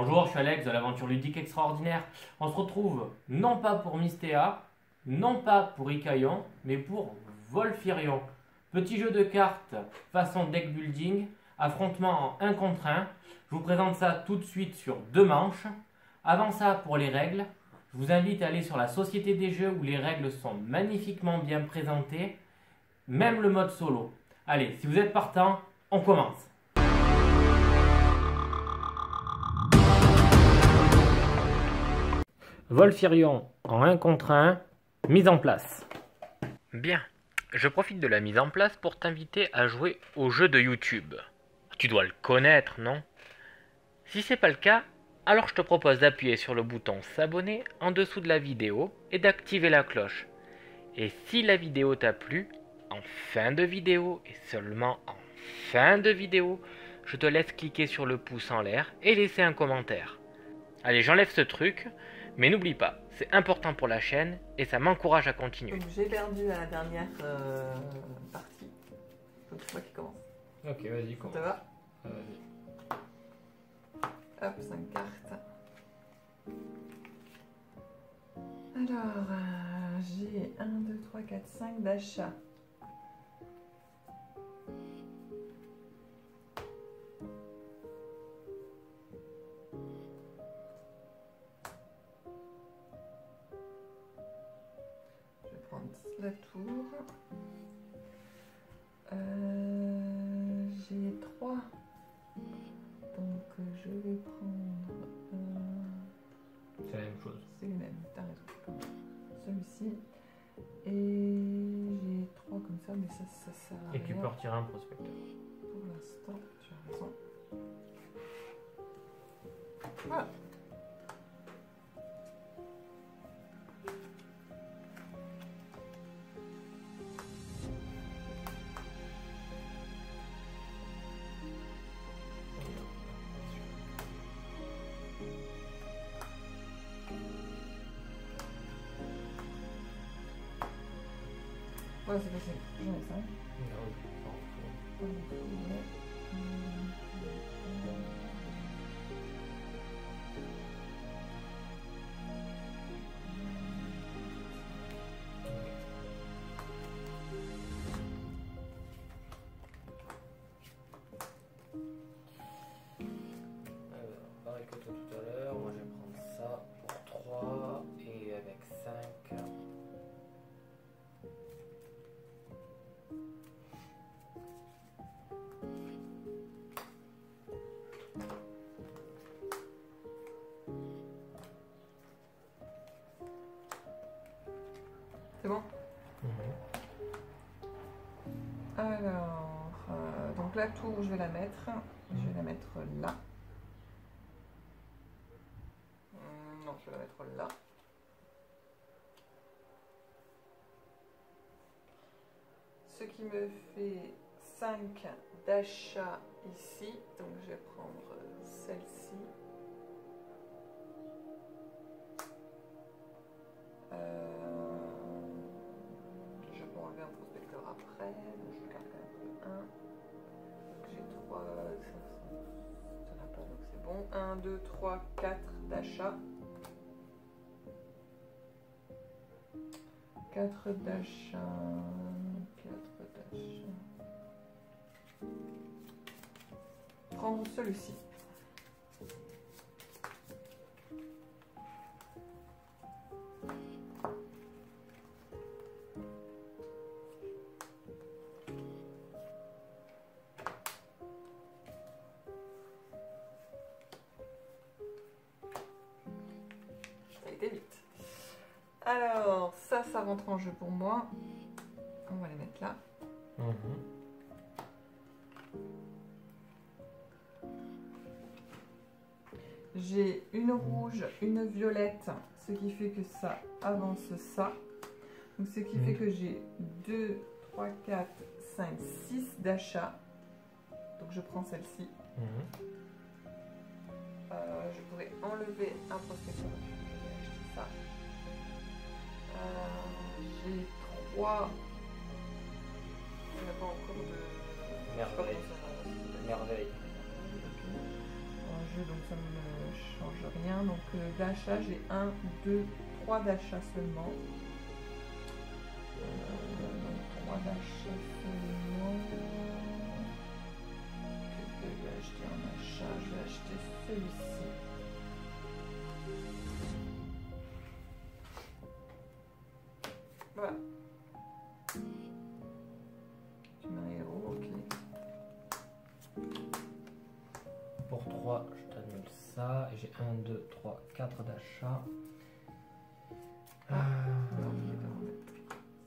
Bonjour, je suis Alex de l'aventure ludique extraordinaire. On se retrouve non pas pour Mystéa, non pas pour Ikayon, mais pour Volfirion. Petit jeu de cartes façon deck building, affrontement en 1 contre 1. Je vous présente ça tout de suite sur 2 manches. Avant ça, pour les règles, je vous invite à aller sur la Société des Jeux où les règles sont magnifiquement bien présentées, même le mode solo. Allez, si vous êtes partant, on commence. Volfirion en 1 contre 1, mise en place. Bien, je profite de la mise en place pour t'inviter à jouer au jeu de YouTube. Tu dois le connaître, non? Si c'est pas le cas, alors je te propose d'appuyer sur le bouton s'abonner en dessous de la vidéo et d'activer la cloche. Et si la vidéo t'a plu, en fin de vidéo et seulement en fin de vidéo, je te laisse cliquer sur le pouce en l'air et laisser un commentaire. Allez, j'enlève ce truc, mais n'oublie pas, c'est important pour la chaîne et ça m'encourage à continuer. Donc j'ai perdu à la dernière partie. Donc c'est moi qui commence. Ok, vas-y, commence. Ça va? Vas-y. Hop, 5 cartes. Alors, j'ai 1, 2, 3, 4, 5 d'achat. Je vais prendre la tour. J'ai 3. Donc je vais prendre... C'est la même chose. c'est les mêmes, t'as raison. Comme celui-ci. Et j'ai 3 comme ça, mais ça sert à Et tu rien. peux retirer un prospecteur. Pour l'instant, tu as raison. Voilà. Ouais, c'est facile. J'en ai 5. Pareil que toi tout à l'heure, moi je vais prendre ça pour 3 et avec 5. C'est bon? Alors, donc la tour, je vais la mettre. Je vais la mettre là. Non, je vais la mettre là. Ce qui me fait 5 d'achat ici. Donc je vais prendre celle-ci. Je peux enlever un prospecteur après. Donc je garde quand même 1. Donc j'ai 3. Ça n'a pas, donc c'est bon. 1, 2, 3, 4 d'achat. 4 d'achat. 4 d'achat. Prendre celui-ci. Ça a été vite. Alors, ça rentre en jeu pour moi. On va les mettre là. J'ai une rouge, une violette, ce qui fait que ça avance ça. Donc ce qui fait que j'ai 2, 3, 4, 5, 6 d'achat. Donc je prends celle-ci. Je pourrais enlever un prospecteur. Je vais acheter ça. J'ai 3. Il n'y a pas encore de... Merveille. Merveille. Un jeu, donc ça me rien. Donc d'achat, j'ai 1, 2, 3 d'achats seulement. Donc 3 d'achats seulement. Qu'est-ce que je vais acheter en achat? Je vais acheter celui-ci. Voilà. Tu mets un héros, ok. Pour 3, je t'annule ça. Et j'ai 1, 2, 3, 4 d'achats. Non, je vais t'en remettre.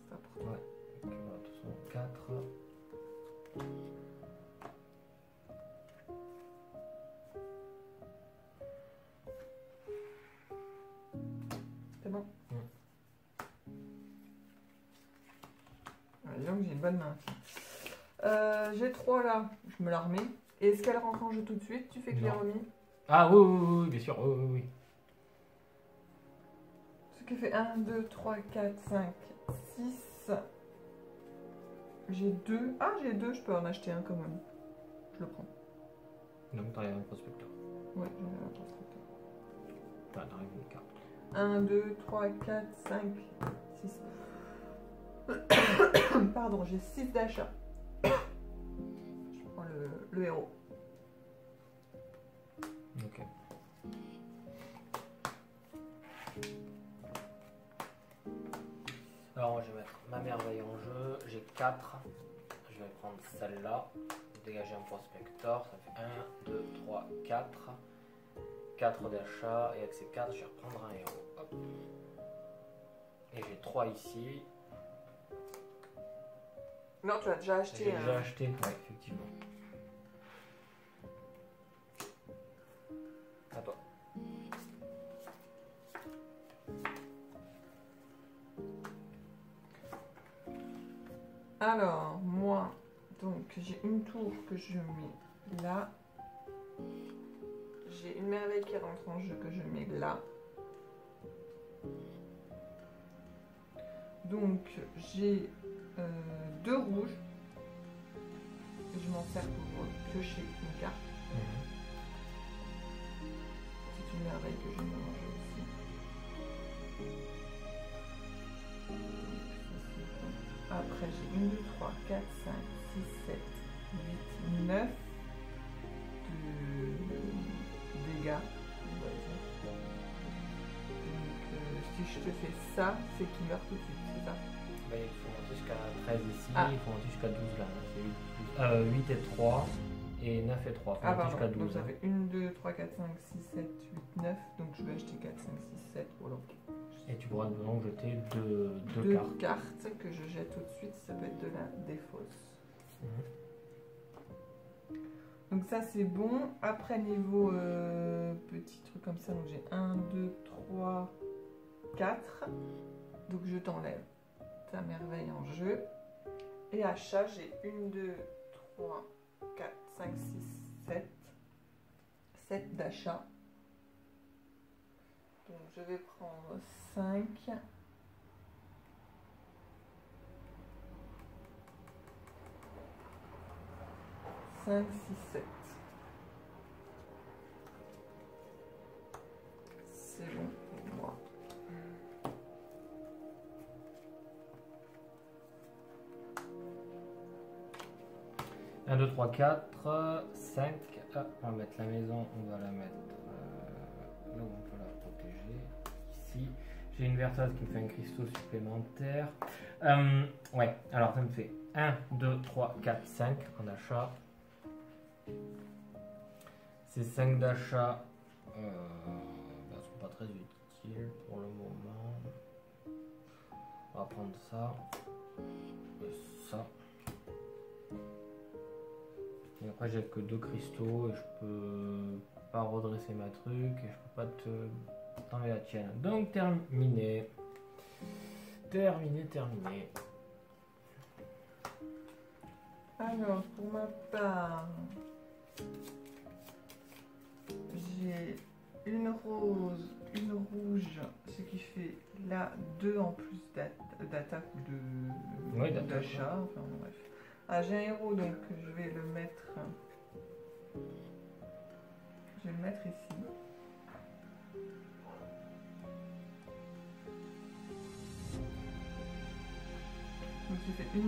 Ça pour toi. Ouais, donc, voilà, de toute façon, 4. C'est bon. Disons que j'ai une bonne main. J'ai 3 là, je me la remets. Et est-ce qu'elle rentre en jeu tout de suite? Tu fais que les Non. remis. Ah oui, oui, oui, oui, bien sûr, oui, oui, oui. Ce qui fait 1, 2, 3, 4, 5, 6. J'ai 2. Ah, j'ai 2, je peux en acheter un quand même. Je le prends. Donc t'arrives un prospecteur. Ouais, j'en ai un constructeur. Enfin, t'arrives une carte. 1, 2, 3, 4, 5, 6. Pardon, j'ai 6 d'achats. Je prends le héros. Ok. Alors moi je vais mettre ma merveille en jeu, j'ai 4, je vais prendre celle-là, dégager un prospector, ça fait 1, 2, 3, 4, 4 d'achat, et avec ces 4 je vais reprendre un héros. Hop. Et j'ai 3 ici. Non, tu as déjà acheté. J'ai déjà acheté, ouais, effectivement. À toi. Alors, moi, donc j'ai une tour que je mets là. J'ai une merveille qui rentre en jeu que je mets là. Donc, j'ai 2 rouges. Je m'en sers pour piocher une carte. C'est une merveille que je mets en jeu aussi. Après, j'ai 1, 2, 3, 4, 5, 6, 7, 8, 9 de dégâts. On va dire. Donc, si je te fais ça, c'est qu'il meurt tout de suite, c'est ça? Bah, il faut monter jusqu'à 13 ici, Ah. il faut monter jusqu'à 12 là. C'est 8 et 3 et 9 et 3. Il faut Ah, monter pardon. jusqu'à Donc, 12. ça fait 1, 2, 3, 4, 5, 6, 7, 8, 9. Donc, je vais acheter 4, 5, 6, 7. Voilà. Et tu pourras donc jeter deux Deux cartes. cartes que je jette tout de suite, ça peut être de la défausse. Donc ça c'est bon. Après niveau petit truc comme ça, donc j'ai 1, 2, 3, 4. Donc je t'enlève ta merveille en jeu. Et achat, j'ai 1, 2, 3, 4, 5, 6, 7. 7 d'achat. Donc je vais prendre 5. 5, 6, 7. C'est bon pour moi. Un, 2, 3, 4, 5. Ah, on va mettre la maison, on va la mettre là où on peut la protéger. Ici. J'ai une vertase qui me fait un cristaux supplémentaire. Ouais, alors ça me fait 1, 2, 3, 4, 5 en achat. Ces 5 d'achat sont pas très utiles pour le moment. On va prendre ça et ça. Et après j'ai que 2 cristaux et je peux pas redresser ma truc et je peux pas t'enlever la tienne. Donc terminé. Terminé. Alors, pour ma part, j'ai une rose, une rouge, ce qui fait là 2 en plus d'attaque ou Ouais, d'achat. Enfin bref. Ah, j'ai un héros donc je vais le mettre. Je vais le mettre ici. 1, 2,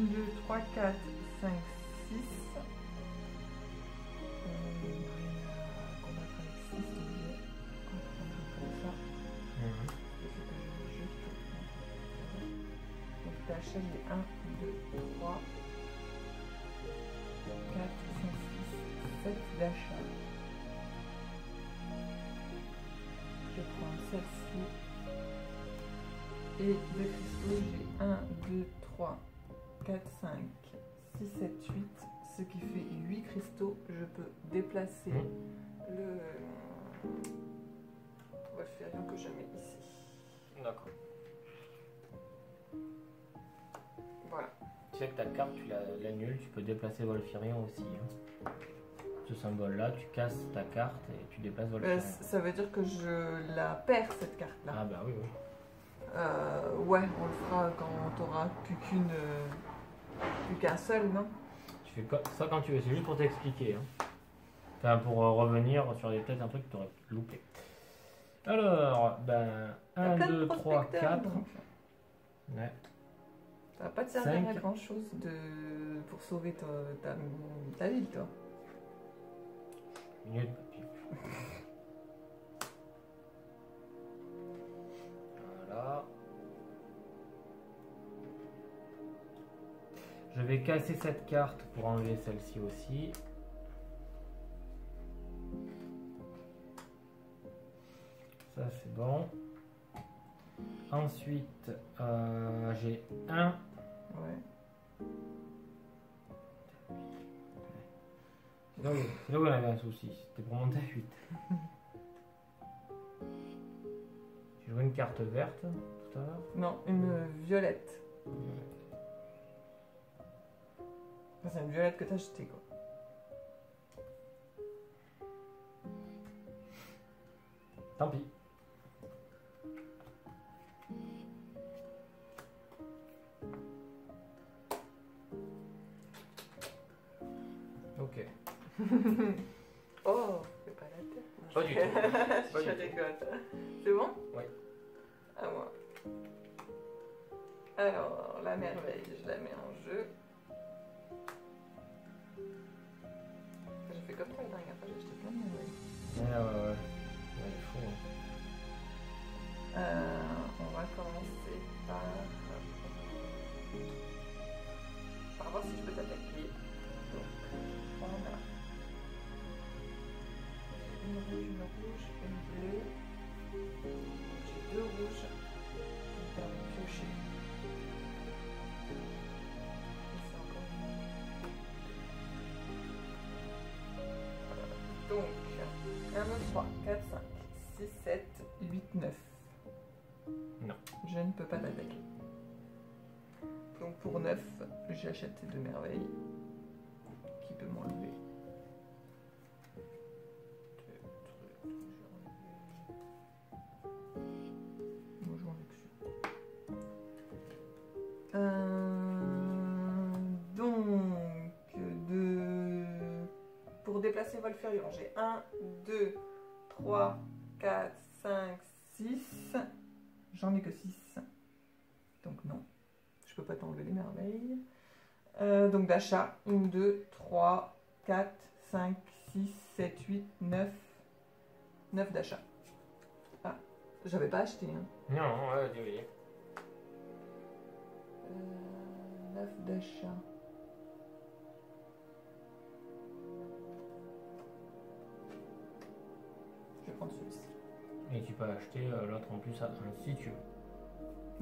3, 4, 5, 6. Combattre avec 6, donc on va prendre comme ça. Donc d'achat, j'ai 1, 2, 3, 4, 5, 6, 7 d'achat. Je prends celle-ci. Et de cristaux, j'ai 1, 2, 3, 4, 5, 6, 7, 8. Ce qui fait 8 cristaux. Je peux déplacer le Wolferion que je mets ici. D'accord. Voilà. Tu sais que ta carte, tu l'annules, tu peux déplacer Wolferion aussi. Hein. Ce symbole-là, tu casses ta carte et tu déplaces Wolferion. Ça veut dire que je la perds, cette carte-là. Ah bah oui, oui. Ouais, on le fera quand tu n'auras plus qu'un seul, non? Tu fais ça quand tu veux, c'est juste pour t'expliquer. Hein. Enfin, pour revenir sur peut-être un truc que tu aurais loupé. Alors, ben, 1, 2, 3, 4. Ouais. Ça va pas te servir à grand chose pour sauver ta ville, toi. Milieu de papier. Voilà. Je vais casser cette carte pour enlever celle-ci aussi. Ça c'est bon. Ensuite, j'ai 1. Ouais. C'est là où on avait un souci. C'était pour monter à 8. J'ai joué une carte verte tout à l'heure. Non, une violette. C'est une violette que t'as achetée, quoi. Tant pis. Ok. Oh, fais pas la tête. Pas du tout. Je rigole. C'est bon? Oui. À moi. Alors, la merveille, je la mets en jeu. J'ai fait comme ça la dernière fois, j'ai acheté plein de merveilles. Ouais. Ouais, il faut. On va commencer par voir si je peux t'attaquer. Donc, on a une rouge, une bleue. J'ai 2 rouges qui me permettent de piocher. Et c'est encore une. Donc, 1, 2, 3, 4, 5, 6, 7, 8, 9. Non. Je ne peux pas l'attaquer. Donc pour 9, j'achète ces 2 merveilles qui peut m'enlever. Moi je m'en vais dessus. Pour déplacer Wolferion, j'ai 1, 2, 3, 4, 5, 6. J'en ai que 6. Donc non. Je peux pas t'enlever les merveilles. Donc d'achat. 1, 2, 3, 4, 5, 6, 7, 8, 9. 9 d'achat. Ah, j'avais pas acheté. Hein. Non, ouais, oui. 9 d'achat. Je vais prendre celui-ci. Et tu peux acheter l'autre en plus à 1 si tu veux.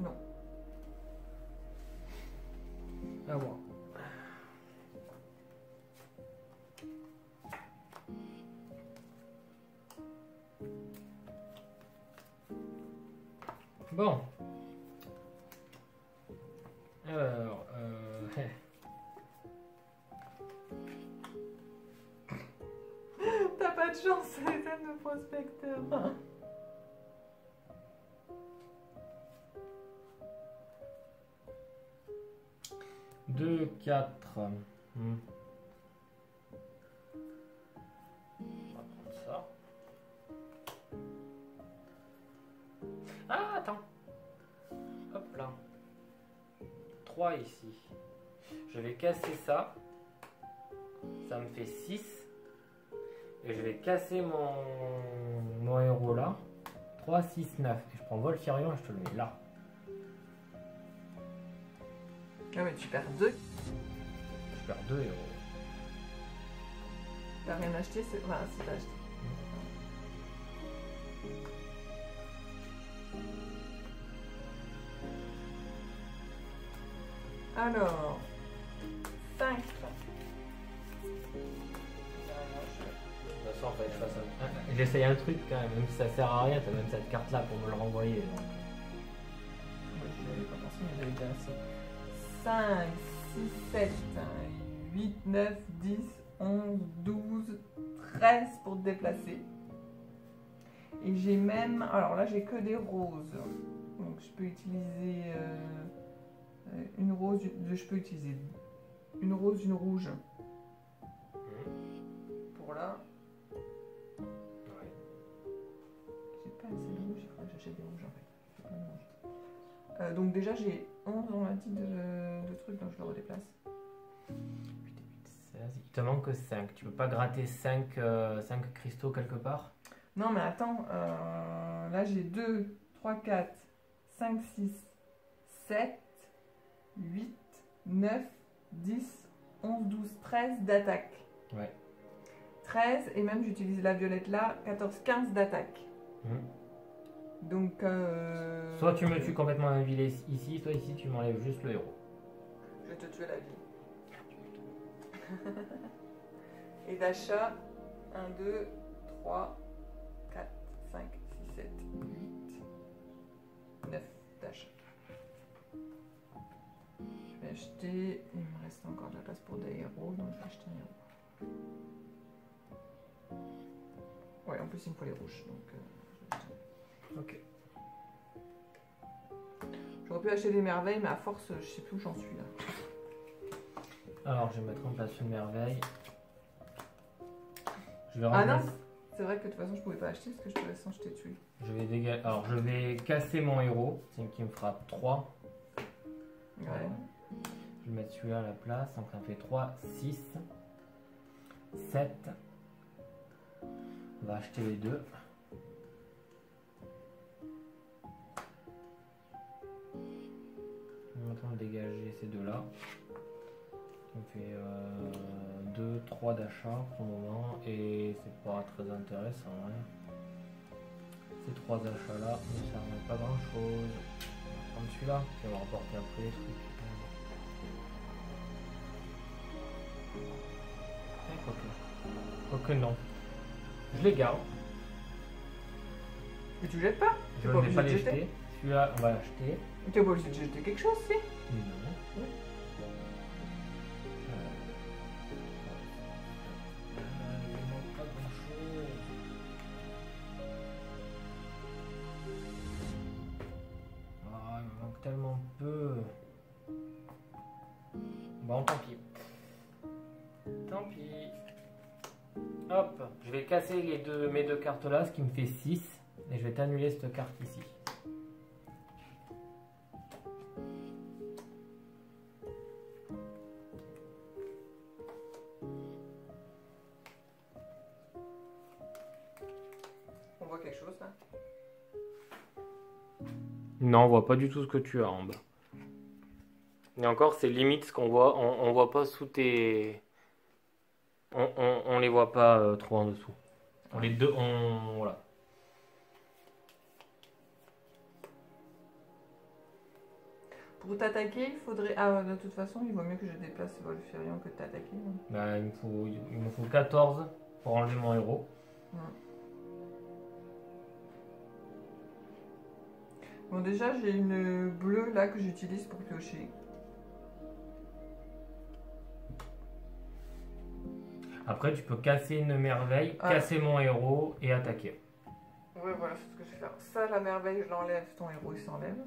Non. À moi. Bon. Alors, T'as pas de chance, c'est le prospecteur. 2, 4. On va prendre ça. Ah, attends. Hop là. 3 ici. Je vais casser ça. Ça me fait 6. Et je vais casser mon héros là. 3, 6, 9. Et je prends Volfirion et je te le mets là. Ah mais tu perds 2. Je perds 2 héros. T'as rien acheté, c'est... Enfin, si t'as acheté. Alors... 5. De toute façon, il fallait que je fasse un... J'essaye un truc quand même si ça sert à rien, t'as même cette carte là pour me le renvoyer. Donc. Ouais, je l'avais pas pensé, mais j'avais déjà assez. 5, 6, 7, 8, 9, 10, 11, 12, 13 pour te déplacer. Et j'ai même... Alors là, j'ai que des roses. Donc je peux utiliser une rose, je peux utiliser une rose, une rouge. Pour là. Ouais. J'ai pas assez de rouge, il faudrait que j'achète des rouges en fait. J'ai plein de rouges. Donc déjà j'ai 11 on l'a dit de trucs, donc je le redéplace. 8, 16. Il te manque que 5. Tu peux pas gratter 5 cristaux quelque part? Non mais attends, là j'ai 2, 3, 4, 5, 6, 7, 8, 9, 10, 11, 12, 13 d'attaque. Ouais. 13 et même j'utilise la violette là, 14, 15 d'attaque. Donc... Soit tu me tues complètement la ville ici, soit ici tu m'enlèves juste le héros. Je vais te tuer la vie. Et d'achat, 1, 2, 3, 4, 5, 6, 7, 8, 9 d'achat. Je vais acheter, il me reste encore de la place pour des héros, donc je vais acheter un héros. Ouais, en plus il me faut les rouges, donc je vais acheter. Ok. J'aurais pu acheter des merveilles, mais à force, je sais plus où j'en suis là. Alors je vais mettre en place une merveille. Je vais Ah non, remplacer... c'est vrai que de toute façon je pouvais pas acheter parce que de toute façon je t'ai tué. Je vais Alors je vais casser mon héros, c'est qui me fera 3. Ouais. Je vais mettre celui-là à la place, donc ça me fait 3, 6, 7. On va acheter les deux. Maintenant dégager ces deux-là. Ça me fait 2, 3 d'achat pour le moment et c'est pas très intéressant. Hein. Ces 3 achats-là ne servent pas grand-chose. On va prendre celui-là qui va me rapporter après les trucs. Quoique non. Je les garde. Mais tu jettes pas? Je ne vais pas les jeter. Celui-là, on va l'acheter. Tu es pas obligé de jeter quelque chose, si? Non. Il ne manque pas grand-chose. Ah, il me manque tellement peu. Bon, tant pis. Tant pis. Hop, je vais casser mes deux cartes là, ce qui me fait 6. Et je vais t'annuler cette carte ici. On voit quelque chose là? Non, on voit pas du tout ce que tu as en bas. Et encore, c'est limite ce qu'on voit. On voit pas sous tes... On les voit pas trop en dessous. On les deux, voilà. Pour t'attaquer, il faudrait... Ah, de toute façon, il vaut mieux que je déplace Volfirion que de t'attaquer. Bah, il me faut 14 pour enlever mon héros. Bon, déjà, j'ai une bleue là que j'utilise pour piocher. Après, tu peux casser une merveille, casser mon héros et attaquer. Ouais, voilà, c'est ce que je vais faire. Ça, la merveille, je l'enlève, ton héros, il s'enlève.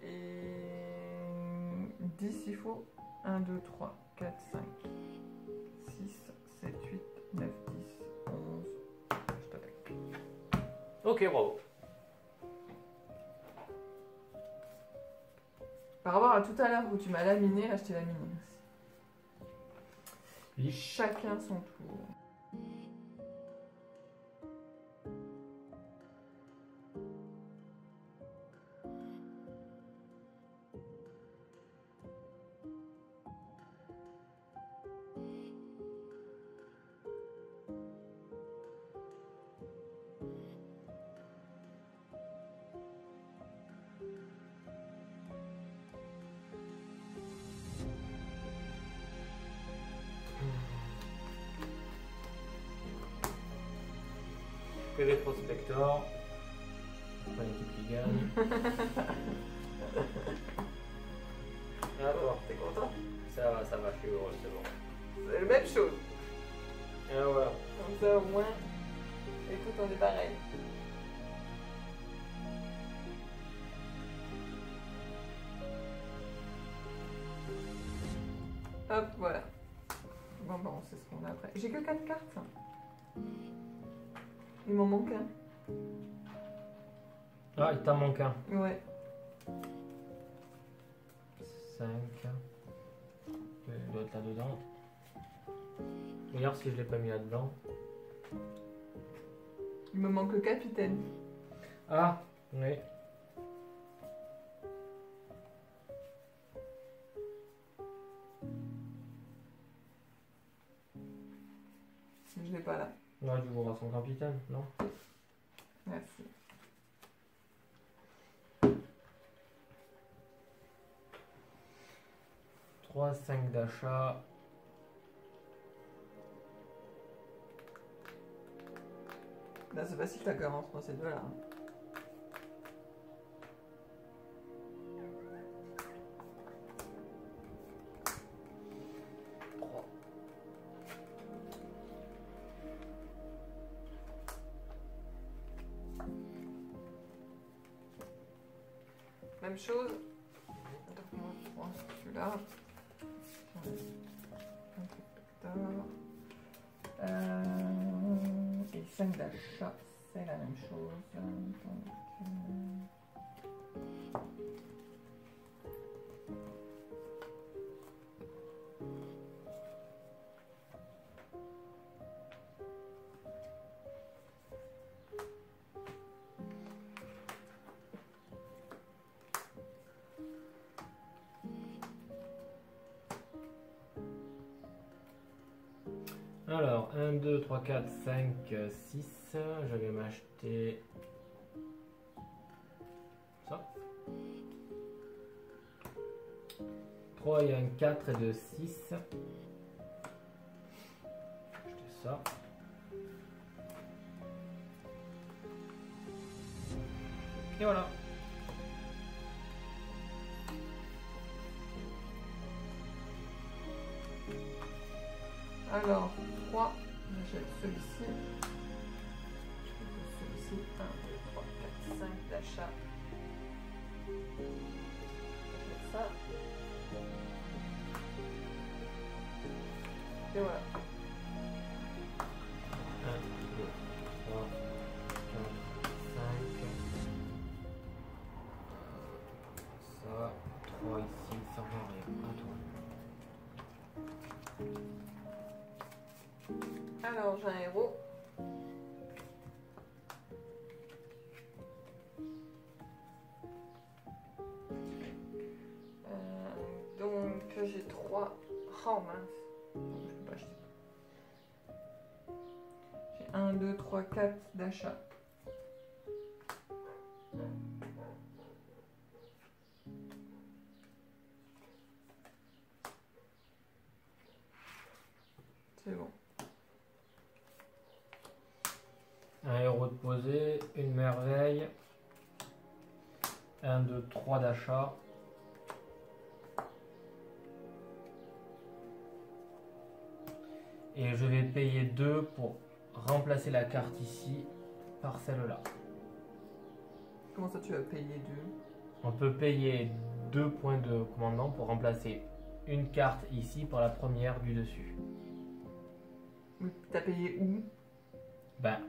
Et 10, il faut 1, 2, 3, 4, 5, 6, 7, 8, 9, 10, 11. Je t'attaque. Ok, bravo. Par rapport à tout à l'heure où tu m'as laminé, là je t'ai laminé aussi. Oui. Chacun son tour. Que des prospectors. Pas l'équipe qui gagne. Alors, T'es content? ça va, je suis heureux, c'est bon. C'est la même chose. Ah voilà. Comme ça au moins, écoute, on est pareil. Hop, voilà. Bon, on sait ce qu'on a après. J'ai que 4 cartes. Il m'en manque un. Ah, il t'en manque un. Ouais. 5. Il doit être là-dedans. Regarde si je l'ai pas mis là-dedans. Il me manque le capitaine. Ah, oui. Je l'ai pas là. Là, tu vois son capitaine, non? Merci. Trois, 5 d'achat. Là, c'est facile ta carence, moi, ces deux-là. Même chose. Donc, moi, je prends celui-là. Et 5 d'achat, c'est la même chose. Donc, Alors, 1, 2, 3, 4, 5, 6. Je vais m'acheter ça. 3, il y a un 4 et 2, 6. Acheter ça. Et voilà. alors, 3, j'achète celui-ci. Celui-ci, 1, 2, 3, 4, 5 d'achat. J'achète ça. Et voilà. 1, 2, 3, 4, 5. Ça, 3 ici, ça va rien. À toi. Alors, j'ai un héros. Donc, j'ai 3. Oh mince. Je peux pas acheter. J'ai 1, 2, 3, 4 d'achat. C'est bon. Un héros de posée, une merveille, 1, 2, 3 d'achat. Et je vais payer 2 pour remplacer la carte ici par celle-là. Comment ça, tu vas payer 2? On peut payer 2 points de commandant pour remplacer une carte ici par la première du dessus. Oui, t'as payé où? Ben,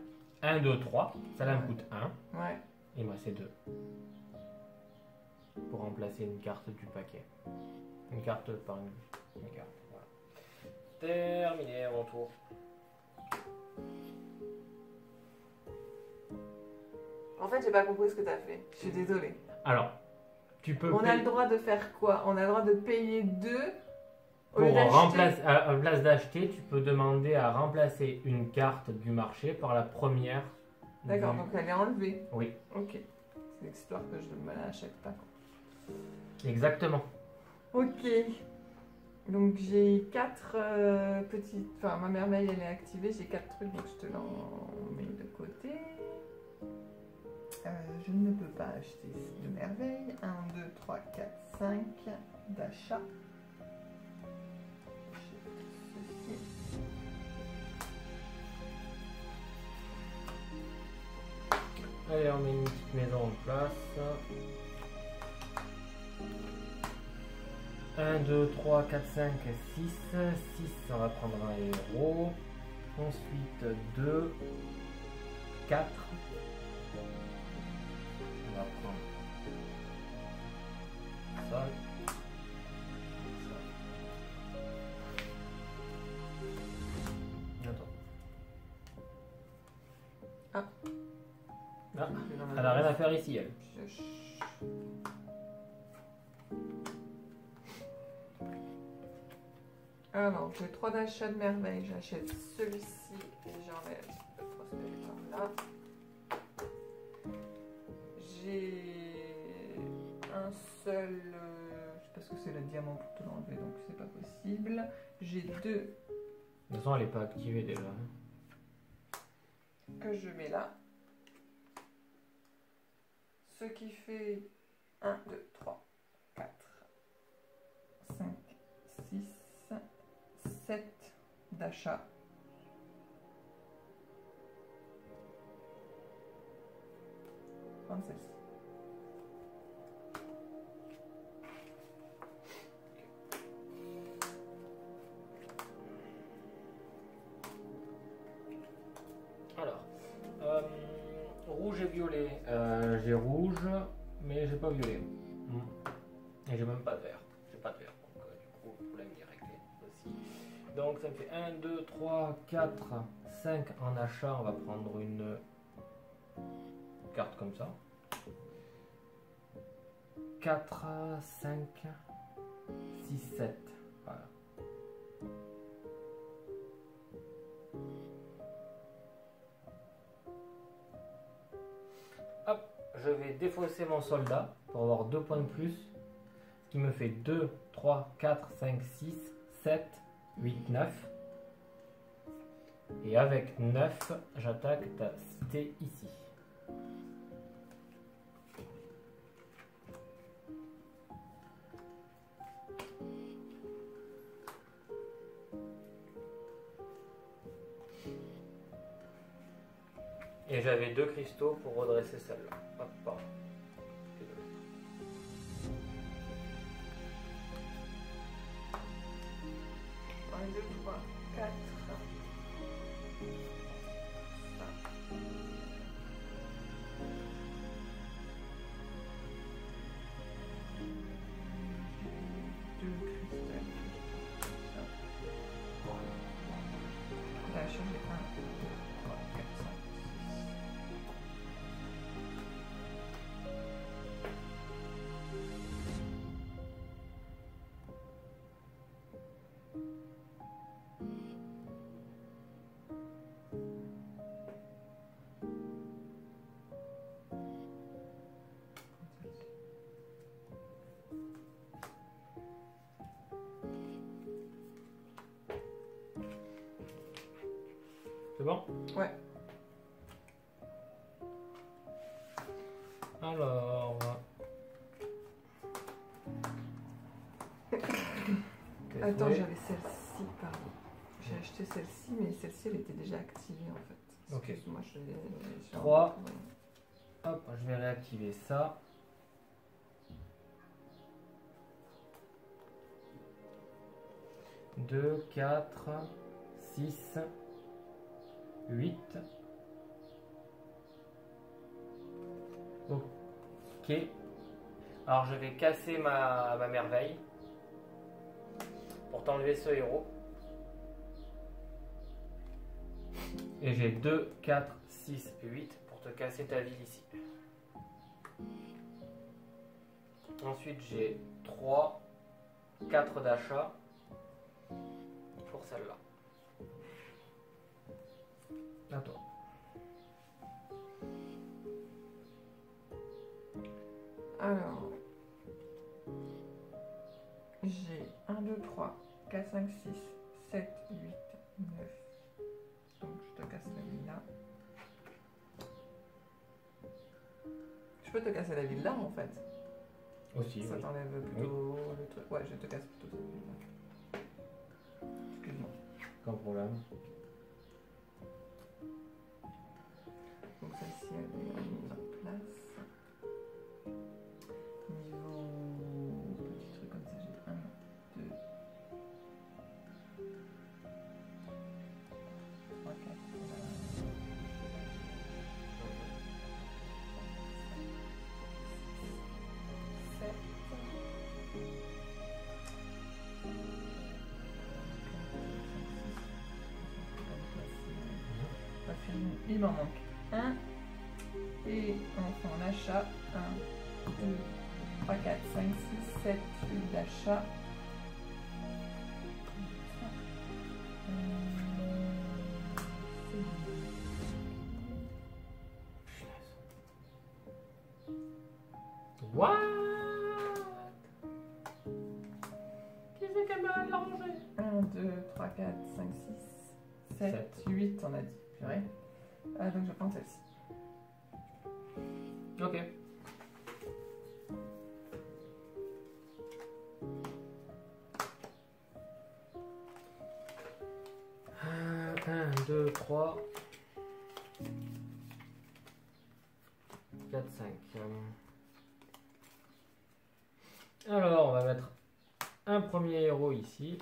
1, 2, 3, ça là me coûte 1. Ouais. Et moi c'est 2. pour remplacer une carte du paquet. Une carte par une carte. Voilà. Terminé mon tour. En fait, j'ai pas compris ce que t'as fait. Je suis désolée. Alors, tu peux On a le droit de faire quoi? On a le droit de payer 2 au lieu pour d'acheter. remplacer, à la place d'acheter, tu peux demander à remplacer une carte du marché par la première. D'accord, du- donc elle est enlevée. Oui, Ok. C'est l'histoire que je ne me l'achète pas. exactement. Ok. Donc j'ai 4 petites... Enfin, ma merveille, elle est activée. J'ai 4 trucs, donc je te l'en mets de côté. Je ne peux pas acheter de merveille. 1, 2, 3, 4, 5 d'achat. Ceci. Allez, on met une petite maison en place. 1, 2, 3, 4, 5, 6. 6, on va prendre un héros. Ensuite 2, 4. On va prendre ça. Attends. Ah. Ah, elle n'a rien à faire ici, elle. Alors, j'ai 3 d'achats de merveille. J'achète celui-ci et j'enlève le prospecteur là. J'ai un seul... je sais pas ce que c'est le diamant pour te l'enlever, donc c'est pas possible. J'ai 2 De toute façon, elle n'est pas activée déjà. que je mets là. Ce qui fait 1, 2, 3, 4, 5, 6, 7 d'achat. Prendre celle-ci. Alors, rouge et violet. J'ai rouge, mais j'ai pas violet. Et j'ai même pas de vert. J'ai pas de vert. Donc, du coup, le problème est réglé aussi. Donc, ça me fait 1, 2, 3, 4, 5 en achat. On va prendre une carte comme ça. 4, 5, 6, 7. Voilà. Hop, je vais défausser mon soldat pour avoir 2 points de plus. Ce qui me fait 2, 3, 4, 5, 6, 7, 8, 9. Et avec 9, j'attaque ta cité ici. Et j'avais 2 cristaux pour redresser celle-là. Hop, pardon. 1, 2, 3, 4. Là, je mets 1, 2, 3, 4, 5, 6. C'est bon? Ouais. Alors... Attends, j'avais celle-ci, pardon. J'ai acheté celle-ci, mais celle-ci, elle était déjà activée en fait. Ok. Excuse-moi, je l'ai... 3. Hop, je vais réactiver ça. Deux, 4, 6, 8. Ok. Alors je vais casser ma merveille pour t'enlever ce héros. Et j'ai 2, 4, 6, 8 pour te casser ta ville ici. Ensuite j'ai 3, 4 d'achat pour celle-là. À toi. Alors, j'ai 1, 2, 3, 4, 5, 6, 7, 8, 9. Donc je te casse la ville là. Je peux te casser la ville là en fait. Aussi, Ça oui. t'enlève plutôt le truc. Ouais, je te casse plutôt cette ville là. Excuse-moi. Aucun problème. Donc celle-ci elle est mise en place. Niveau petit truc comme ça, j'ai 1, 2, 3, 4, 7. Il m'en manque un. Et enfin en achat, 1, 2, 3, 4, 5, 6, 7, 8 d'achat. What? Qui c'est qui m'a l'arrangé? 1, 2, 3, 4, 5, 6, 7, 8, on a dit. Purée. Donc je vais prendre celle-ci. Ok. Un, 2, 3, 4, 5. Alors, on va mettre un premier héros ici.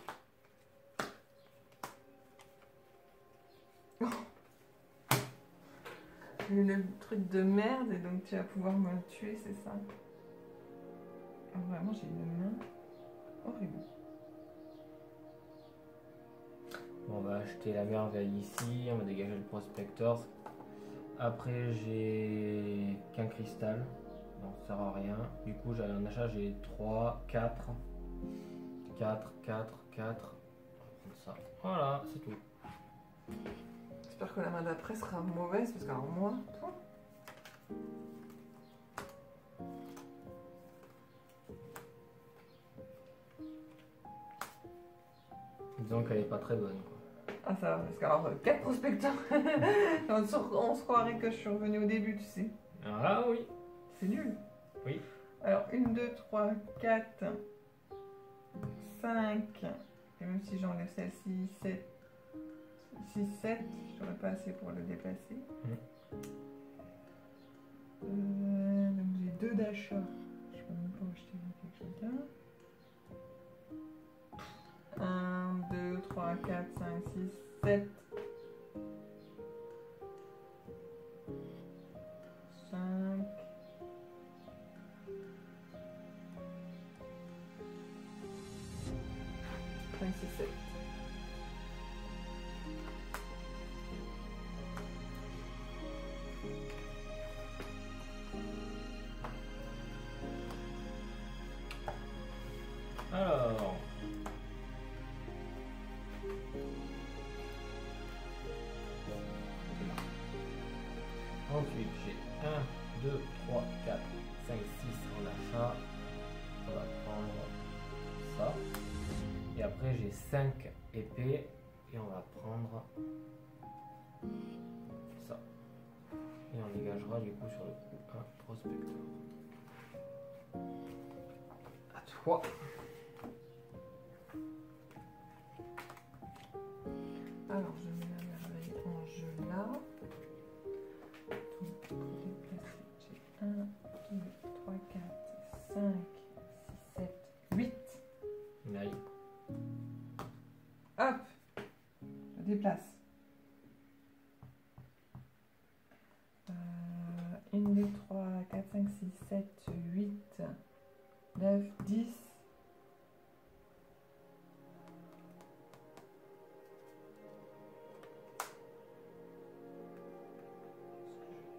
Le truc de merde et donc tu vas pouvoir me tuer, c'est ça? Oh, vraiment, j'ai une main horrible. On va acheter la merveille ici, on va dégager le prospector. Après j'ai qu'un cristal, donc ça sert à rien. Du coup j'ai un achat, j'ai 3, 4, 4, 4, 4. On va prendre ça. Voilà, c'est tout. J'espère que la main d'après sera mauvaise parce qu'alors moi... Disons qu'elle est pas très bonne, quoi. Ah ça va, parce qu'alors 4 prospecteurs, on se croirait que je suis revenue au début, tu sais. Ah oui. C'est nul. Oui. Alors 1, 2, 3, 4, 5, et même si j'enlève celle-ci, 7, 6, 7, j'aurais pas assez pour le déplacer. Donc j'ai 2 d'achat, je peux même pas acheter quelque chose là. 1, 2, 3, 4, 5, 6, 7. 5. 5, 6, 7. Alors. Ensuite, j'ai 1, 2, 3, 4, 5, 6 en achat. On va prendre ça. Et après, j'ai 5 épées. Et on va prendre ça. Et on dégagera du coup sur le coup un prospecteur. À toi. Alors, je mets la merveille en jeu là. Donc, pour déplacer, j'ai 1, 2, 3, 4, 5, 6, 7, 8. Aïe. Hop! Je déplace. 1, 2, 3, 4, 5, 6, 7, 8. 9, 10.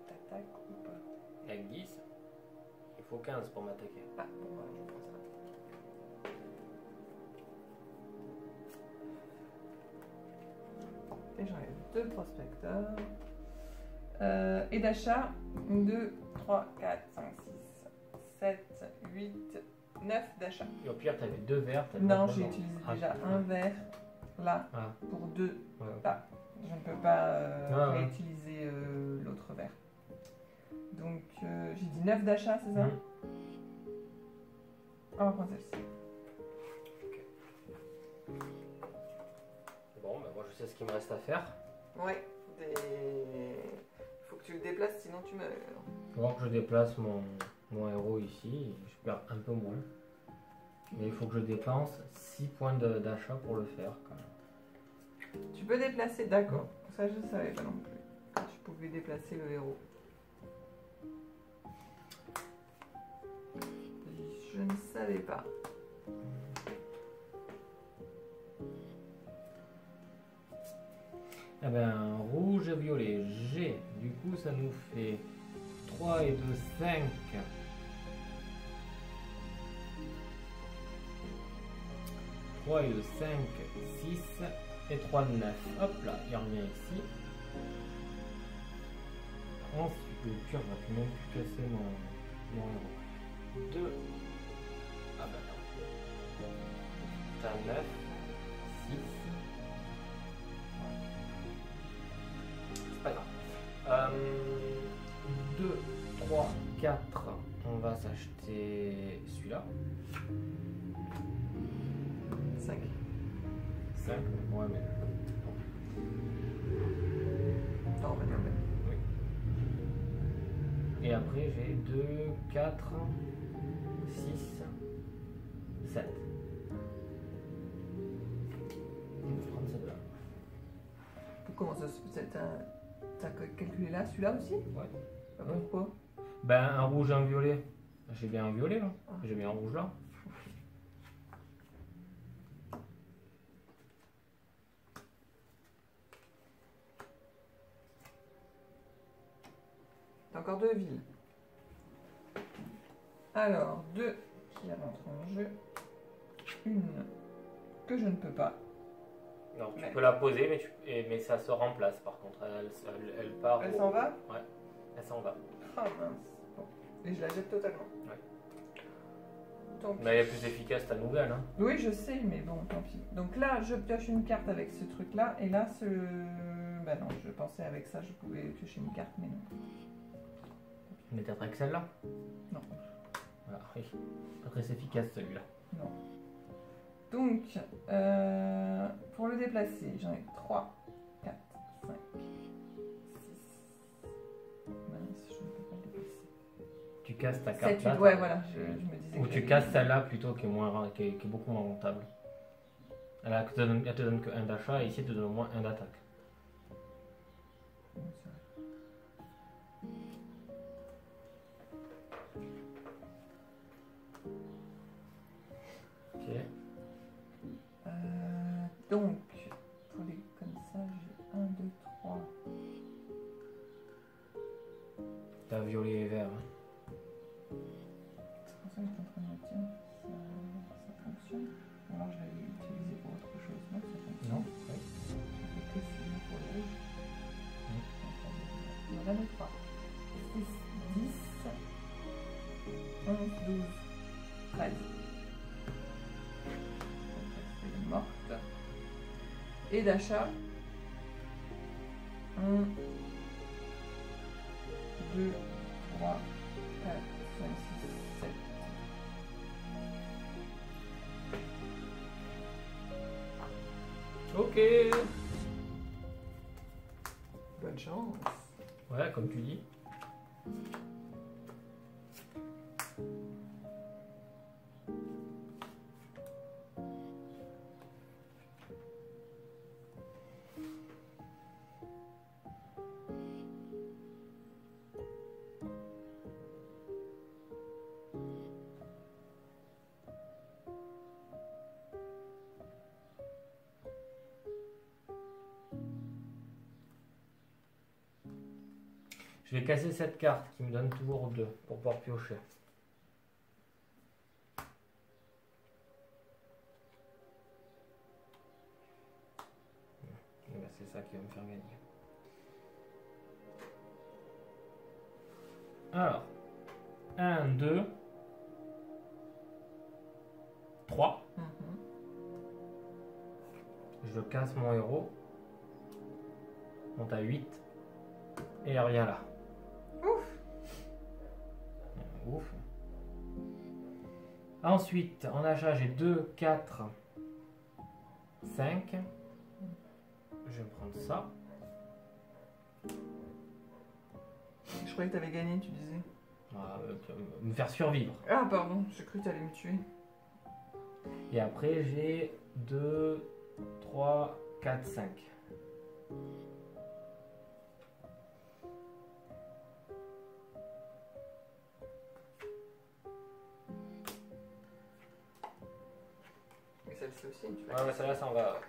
T'attaques ou pas? Avec 10, il faut 15 pour m'attaquer. Ah, bon, voilà, je prends ça. Et j'enlève 2 prospecteurs. Et d'achat, 2, 3, 4, 5, 6, 7, 8, 9 d'achat. Et au pire, t'avais 2 verts. Non, j'ai utilisé déjà un vert là pour 2 là. Je ne peux pas réutiliser l'autre vert. Donc j'ai dit 9 d'achat, c'est ça? On va prendre celle-ci. Bon, bah moi je sais ce qu'il me reste à faire. Ouais, il faut que tu le déplaces, sinon tu meurs. Il faut voir que je déplace mon héros ici, je perds un peu moins. Mais il faut que je dépense 6 points d'achat pour le faire quand même. Tu peux déplacer, d'accord. Ça je ne savais pas non plus. Que tu pouvais déplacer le héros. Je ne savais pas. Eh ben, rouge et violet, G. Du coup, ça nous fait 3 et 2, 5. 3 et 2, 5, 6 et 3, 9. Hop là, il revient ici. Ensuite, le pire va même plus casser mon héros. 2. Ah bah non. T'as 9, 6. C'est pas grave. 2, 3, 4. On va s'acheter celui-là. 5. 5. Ouais, mais. Non, on va dire même. Oui. Et après, j'ai 2, 4, 6, 7. On va prendre celle-là. Comment ça se fait? T'as calculé là, celui-là aussi? Ouais. Pourquoi? Ben, un rouge et un violet. J'ai bien un violet là. J'ai bien un rouge là. T'as encore 2 villes. Alors, 2 qui rentrent en jeu. Une que je ne peux pas. Non, tu peux la poser, mais ça se remplace par contre. Elle part. Elle s'en va? Ouais, elle s'en va. Ah mince. Bon. Et je la jette totalement. Ouais. Donc, Mais elle est plus efficace ta nouvelle. Hein. oui, je sais, mais bon, tant pis. Donc là, je pioche une carte avec ce truc-là. Et là, bah non, je pensais avec ça, je pouvais piocher une carte, mais non. Mais t'as avec celle-là? Non. Voilà, oui. Pas très efficace celui-là. Non. Donc, pour le déplacer, j'en ai 3, 4, 5, 6. Mince, je ne peux pas le déplacer. Tu casses ta carte 7, là. 8, ouais, voilà, je me disais. Ou tu casses celle-là plutôt qui est beaucoup moins rentable. Elle te donne que 1 d'achat et ici elle te donne au moins 1 d'attaque. Ok. Donc, pour les comme ça, j'ai 1, 2, 3. T'as violet et vert. Hein. C'est pour ça que je suis en train de me dire, ça fonctionne. Ou alors je l'avais utilisé pour autre chose. Non, ça fonctionne. Non, oui. Je vais essayer pour le rouge. On en a 3. 6, 10, 11, 12, 13. Elle est morte. Et d'achat. 1, 2, 3, 4, 5, 6, 7. Ok. Bonne chance. Ouais, comme tu dis. Je vais casser cette carte qui me donne toujours 2 pour pouvoir piocher. C'est ça qui va me faire gagner. Alors, 1, 2, 3. Je casse mon héros. Monte à 8. Et rien là. Ouf. Ouf. Ensuite, en achat, j'ai 2, 4, 5. Je vais prendre ça. Je croyais que tu avais gagné, tu disais. Me faire survivre. Ah, pardon, j'ai cru que tu allais me tuer. Et après, j'ai 2, 3, 4, 5. Mais celle-ci aussi, tu Ouais, mais celle-là, ça en va.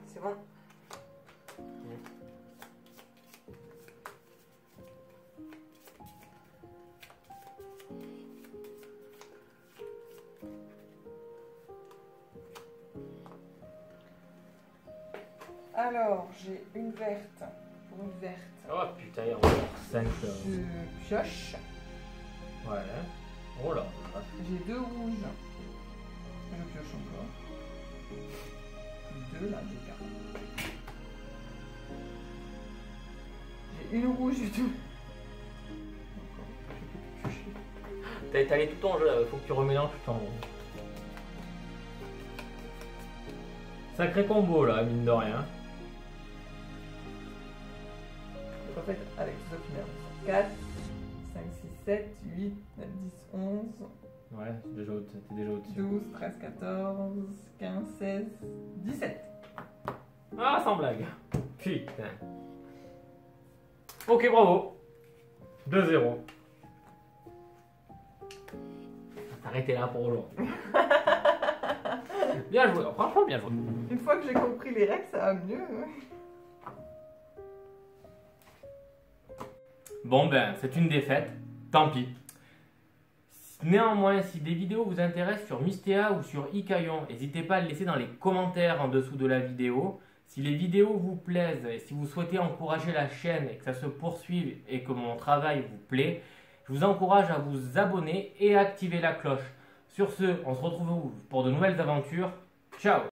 C'est bon. Alors, j'ai une verte. Pour une verte. Oh putain, il y a encore 5. Je pioche. Ouais. Oh là. J'ai 2 rouges. Je pioche encore. 2 là, j'ai 4. J'ai une rouge du tout. Encore, je peux plus piocher. T'as étalé tout en jeu, faut que tu remélanges tout en haut. Sacré combo là, mine de rien. Donc en fait, avec tout ça, tu mets 4, 5, 6, 7, 8, 9, 10, 11. Ouais, t'es déjà au-dessus. 12, 13, 14, 15, 16, 17. Ah, sans blague. Putain. Ok, bravo. 2-0. Arrêtez là pour aujourd'hui. Bien joué, franchement bien joué. Une fois que j'ai compris les règles, ça va mieux. Bon ben, c'est une défaite, tant pis. Néanmoins, si des vidéos vous intéressent sur Mystea ou sur Ikayon, n'hésitez pas à le laisser dans les commentaires en dessous de la vidéo. Si les vidéos vous plaisent et si vous souhaitez encourager la chaîne et que ça se poursuive et que mon travail vous plaît, je vous encourage à vous abonner et à activer la cloche. Sur ce, on se retrouve pour de nouvelles aventures. Ciao!